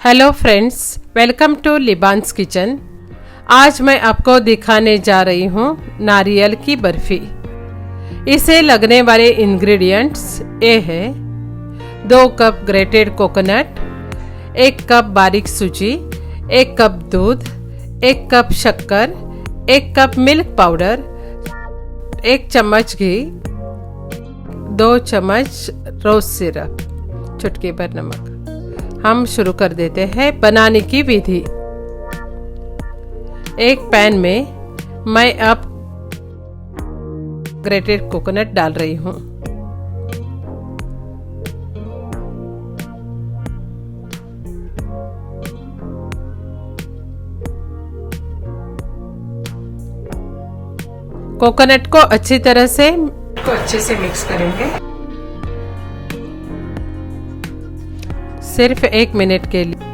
Hello friends, welcome to Liban's kitchen. आज मैं आपको दिखाने जा रही हूँ नारियल की बर्फी। इसे लगने वाले इंग्रेडिएंट्स ये है 2 कप ग्रेटेड कोकोनट, 1 कप बारीक सूजी, 1 कप दूध, 1 कप शक्कर, 1 कप मिल्क पाउडर, 1 चम्मच घी, 2 चम्मच रोज सिरप, चुटकी भर नमक। हम शुरू कर देते हैं बनाने की विधि। एक पैन में मैं अब ग्रेटेड कोकोनट डाल रही हूँ। कोकोनट को अच्छी तरह से अच्छे से मिक्स करेंगे, सिर्फ 1 मिनट के लिए।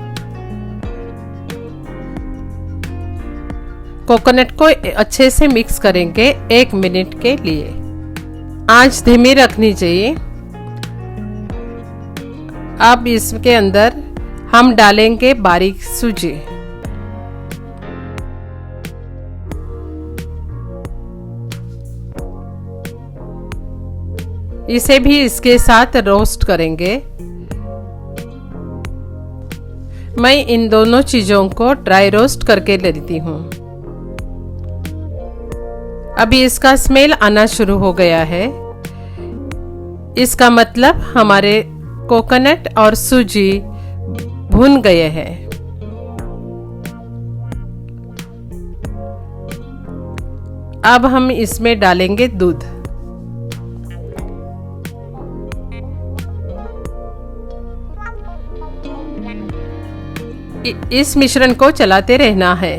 कोकोनट को अच्छे से मिक्स करेंगे 1 मिनट के लिए। आंच धीमी रखनी चाहिए। अब इसके अंदर हम डालेंगे बारीक सूजी। इसे भी इसके साथ रोस्ट करेंगे। मैं इन दोनों चीजों को ड्राई रोस्ट करके लेती हूँ। अभी इसका स्मेल आना शुरू हो गया है। इसका मतलब हमारे कोकोनट और सूजी भुन गए हैं। अब हम इसमें डालेंगे दूध। इस मिश्रण को चलाते रहना है।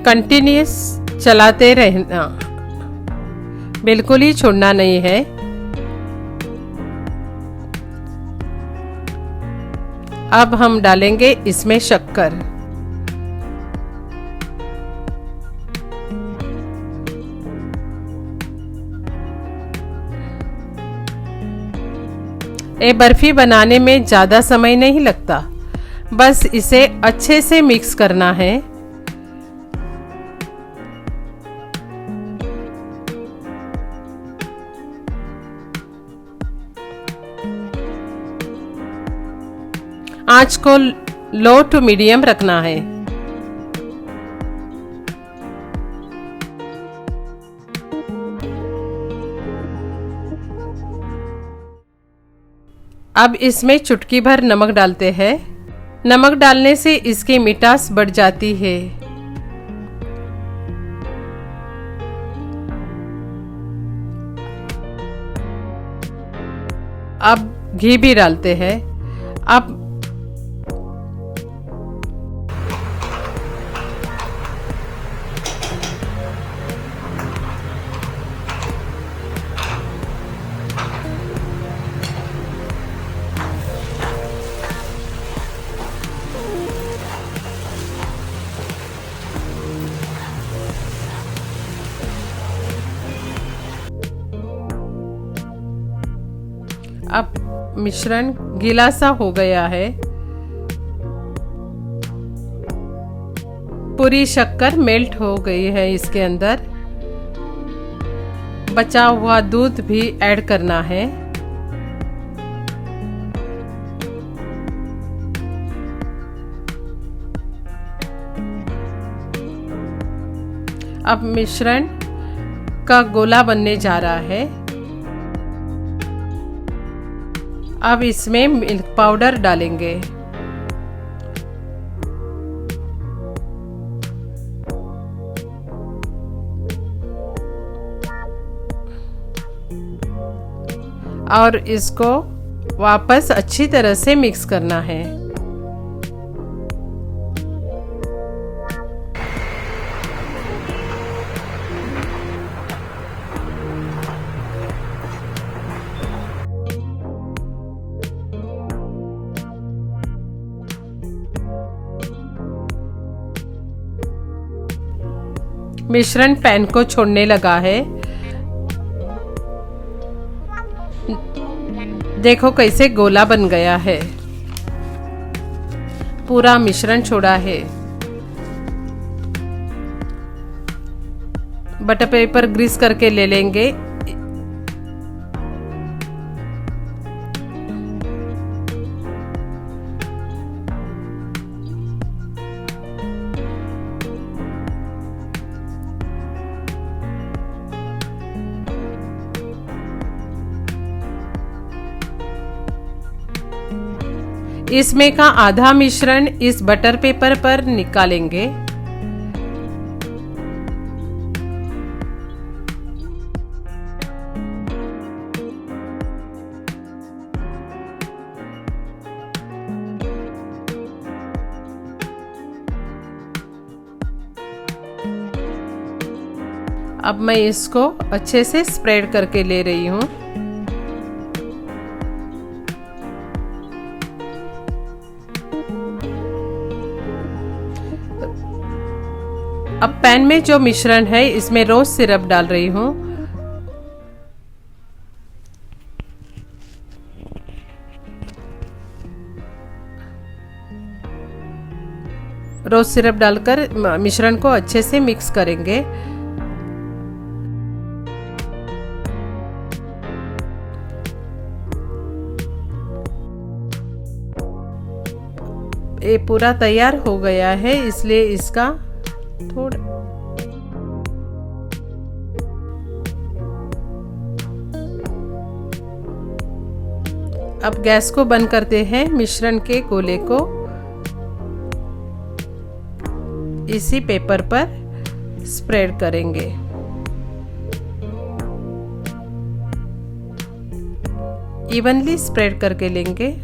कंटिन्यूअस चलाते रहना, बिल्कुल ही छोड़ना नहीं है। अब हम डालेंगे इसमें शक्कर। ये बर्फी बनाने में ज़्यादा समय नहीं लगता, बस इसे अच्छे से मिक्स करना है। आंच को लो टू मीडियम रखना है। अब इसमें चुटकी भर नमक डालते हैं। नमक डालने से इसकी मिठास बढ़ जाती है। अब घी भी डालते हैं। अब मिश्रण गीला सा हो गया है। पूरी शक्कर मेल्ट हो गई है। इसके अंदर बचा हुआ दूध भी ऐड करना है। अब मिश्रण का गोला बनने जा रहा है। अब इसमें मिल्क पाउडर डालेंगे। और इसको वापस अच्छी तरह से मिक्स करना है। मिश्रण पैन को छोड़ने लगा है। देखो कैसे गोला बन गया है, पूरा मिश्रण छोड़ा है। बटर पेपर ग्रीस करके ले लेंगे। इसमें का आधा मिश्रण इस बटर पेपर पर निकालेंगे। अब मैं इसको अच्छे से स्प्रेड करके ले रही हूँ। अब पैन में जो मिश्रण है इसमें रोज सिरप डाल रही हूँ। रोज सिरप डालकर मिश्रण को अच्छे से मिक्स करेंगे। ये पूरा तैयार हो गया है, इसलिए इसका थोड़ा अब गैस को बंद करते हैं। मिश्रण के गोले को इसी पेपर पर स्प्रेड करेंगे। इवनली स्प्रेड करके लेंगे।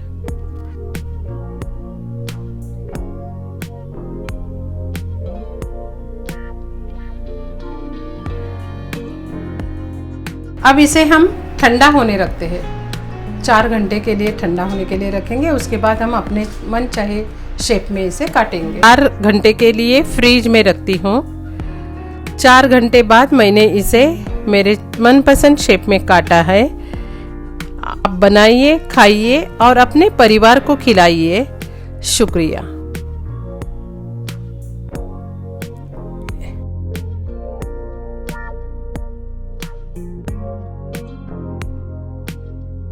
अब इसे हम ठंडा होने रखते हैं। 4 घंटे के लिए ठंडा होने के लिए रखेंगे। उसके बाद हम अपने मन चाहे शेप में इसे काटेंगे। 4 घंटे के लिए फ्रीज में रखती हूँ। 4 घंटे बाद मैंने इसे मेरे मनपसंद शेप में काटा है। आप बनाइए, खाइए और अपने परिवार को खिलाइए। शुक्रिया।